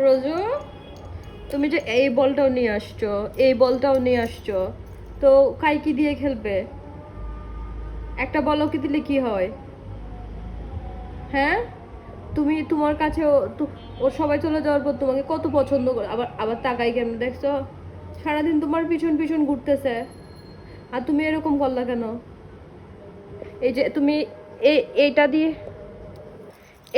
রোজু, তুমি যে এই বলটাও নিয়ে আসছো, এই বলটাও নিয়ে আসছো, তো কাই কি দিয়ে খেলবে? একটা বলও কি দিলে কি হয়? হ্যাঁ, তুমি তোমার কাছে ওর সবাই চলে যাওয়ার পর তোমাকে কত পছন্দ করে, আবার আবার তাকাই কেমন দেখছো? সারাদিন তোমার পিছন পিছন ঘুরতেছে, আর তুমি এরকম করলা কেন? এই যে তুমি এইটা দিয়ে,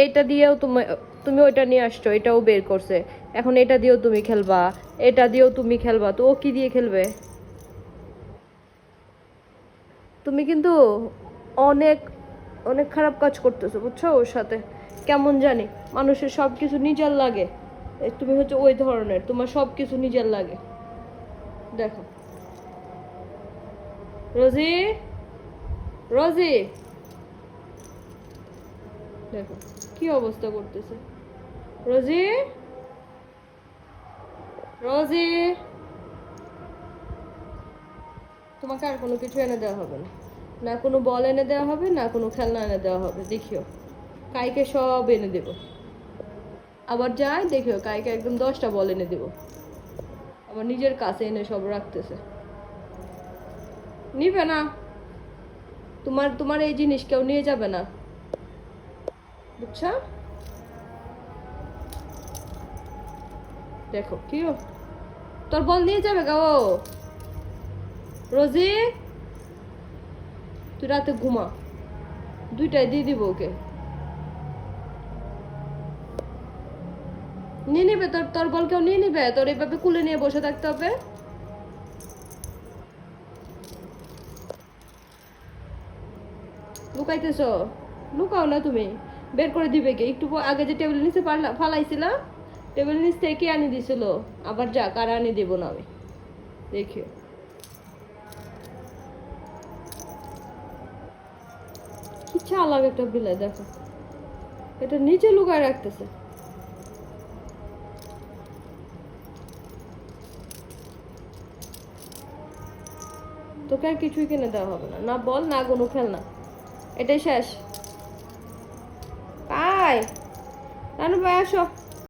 এইটা দিয়েও তুমি, তুমি ওইটা নিয়ে আসছো, এটাও বের করছে, এখন এটা দিয়েও তুমি খেলবা, এটা দিয়েও তুমি খেলবা, তো ও কি দিয়ে খেলবে? তুমি কিন্তু অনেক অনেক খারাপ কাজ করতেছো, বুঝছো? ওর সাথে কেমন জানি মানুষের সব কিছু নিজের লাগে, তুমি হচ্ছে ওই ধরনের, তোমার সব কিছু নিজের লাগে। দেখো রোজি, রোজি, দেখো কি অবস্থা করতেছে। রোজি, রোজি, তোমাকে আর কোনো কিছু এনে দেওয়া হবে না, না কোনো বল এনে দেওয়া হবে, না কোনো খেলনা এনে দেওয়া হবে। দেখিও কাইকে সব এনে দেবো, আবার যাই দেখিও কাইকে একদম 10টা বল এনে দেবো, আবার নিজের কাছে এনে সব রাখতেছে। নিবে না, তোমার তোমার এই জিনিস কেউ নিয়ে যাবে না, বুঝছো? দেখো কি তোর বল নিয়ে যাবে গা ও। রোজি, তুই রাতে ঘুমা, 2টায় দিয়ে দিব ওকে। নিয়ে নিবে তোর, তোর বল কেউ নিয়ে নিবে? তোর এইভাবে কুলে নিয়ে বসে থাকতে হবে? লুকাইতেছ? লুকাও না তুমি, বের করে দিবে কে? একটু আগে যে টেবিলের নিচে ফালাইছিল, টেবিলের নিচ থেকে কে আনি দিছিল? আবার যা, কারা আনি দিব না আমি, দেখিও। কি চালাক একটা বিলাই, দেখো এটা নিচে লুকায় রাখতেছে। তোকে আর কিছুই কিনে দেওয়া হবে না, না বল না কোনো খেলনা, এটাই শেষ। আয়, নানু ভাই আসো।